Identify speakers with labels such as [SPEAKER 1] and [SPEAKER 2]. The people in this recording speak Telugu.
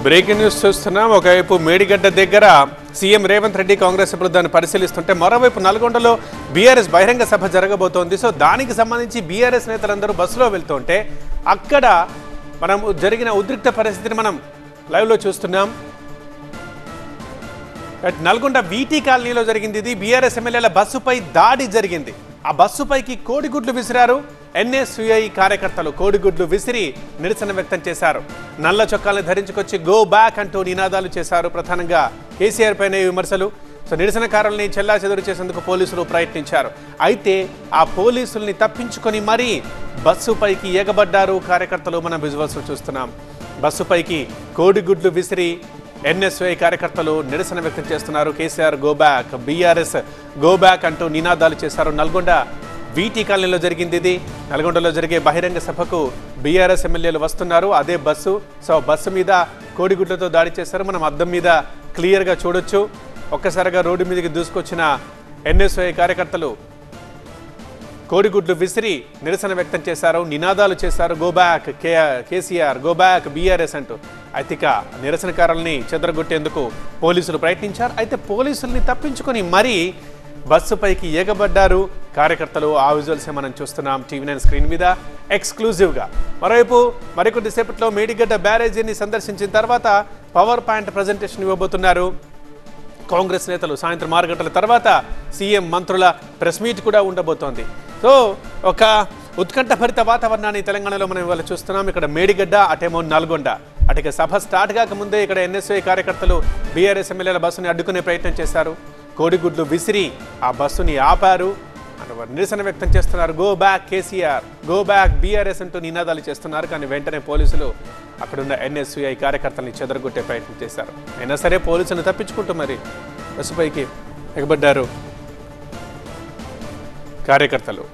[SPEAKER 1] బ్రేకింగ్ న్యూస్ చూస్తున్నాం. ఒకవైపు మేడిగడ్డ దగ్గర సీఎం రేవంత్ రెడ్డి కాంగ్రెస్ సభ్యులు పరిశీలిస్తుంటే మరోవైపు నల్గొండలో బీఆర్ఎస్ బహిరంగ సభ జరగబోతోంది. సో దానికి సంబంధించి బీఆర్ఎస్ నేతలందరూ బస్సులో వెళ్తుంటే అక్కడ మనం జరిగిన ఉద్రిక్త పరిస్థితిని మనం లైవ్లో చూస్తున్నాం. నల్గొండ వీటీ కాలనీలో జరిగింది. ఇది బీఆర్ఎస్ ఎమ్మెల్యేల బస్సుపై దాడి జరిగింది. ఆ బస్సుపైకి కోడిగుడ్లు విసిరారు. ఎన్ఎస్యుఐ కార్యకర్తలు కోడిగుడ్లు విసిరి నిరసన వ్యక్తం చేశారు. నల్ల చొక్కాలను ధరించుకొచ్చి గో బ్యాక్ అంటూ నినాదాలు చేశారు. ప్రధానంగా కేసీఆర్ పైన విమర్శలు. సో నిరసనకారుల్ని చెల్లాచెదురు చేసేందుకు పోలీసులు ప్రయత్నించారు. అయితే ఆ పోలీసుల్ని తప్పించుకొని మరీ బస్సుపైకి ఎగబడ్డారు కార్యకర్తలు. మనం విజువల్స్ చూస్తున్నాం. బస్సుపైకి కోడిగుడ్లు విసిరి ఎన్ఎస్యుఐ కార్యకర్తలు నిరసన వ్యక్తం చేస్తున్నారు. KCR go back, BRS go back అంటూ నినాదాలు చేశారు. నల్గొండ వీటీ కాలనీలో జరిగింది ఇది. నల్గొండలో జరిగే బహిరంగ సభకు బీఆర్ఎస్ ఎమ్మెల్యేలు వస్తున్నారు. అదే బస్సు. సో బస్సు మీద కోడిగుడ్లతో దాడి చేశారు. మనం అద్దం మీద క్లియర్గా చూడొచ్చు. ఒక్కసారిగా రోడ్డు మీదకి దూసుకొచ్చిన ఎన్ఎస్ఐ కార్యకర్తలు కోడిగుడ్లు విసిరి నిరసన వ్యక్తం చేశారు. నినాదాలు చేశారు. Go back KCR, go back BRS అంటూ. అయితే ఇక నిరసనకారుల్ని చెదరగొట్టేందుకు పోలీసులు ప్రయత్నించారు. అయితే పోలీసుల్ని తప్పించుకొని మరీ బస్సుపైకి ఎగబడ్డారు కార్యకర్తలు. ఆ విజువల్సే మనం చూస్తున్నాం టీవీ9 స్క్రీన్ మీద ఎక్స్క్లూజివ్గా. మరోవైపు మరికొద్దిసేపట్లో మేడిగడ్డ బ్యారేజీని సందర్శించిన తర్వాత పవర్ పాయింట్ ప్రజెంటేషన్ ఇవ్వబోతున్నారు కాంగ్రెస్ నేతలు. సాయంత్రం 6 గంటల తర్వాత సీఎం మంత్రుల ప్రెస్ మీట్ కూడా ఉండబోతోంది. సో ఒక ఉత్కంఠభరిత వాతావరణాన్ని తెలంగాణలో మనం ఇవాళ చూస్తున్నాం. ఇక్కడ మేడిగడ్డ, అటేమో నల్గొండ. అటుక సభ స్టార్ట్ కాకముందే ఇక్కడ ఎన్ఎస్ఐ కార్యకర్తలు బీఆర్ఎస్ ఎమ్మెల్యేల బస్సుని అడ్డుకునే ప్రయత్నం చేశారు. కోడిగుడ్లు విసిరి ఆ బస్సుని ఆపారు. నిరసన వ్యక్తం చేస్తున్నారు. Go back KCR, go back BRS అంటూ నినాదాలు చేస్తున్నారు. కానీ వెంటనే పోలీసులు అక్కడున్న ఎన్ఎస్యుఐ కార్యకర్తల్ని చెదరగొట్టే ప్రయత్నం చేశారు. అయినా సరే పోలీసులను తప్పించుకుంటూ మరి బస్సుపైకి ఎగబడ్డారు కార్యకర్తలు.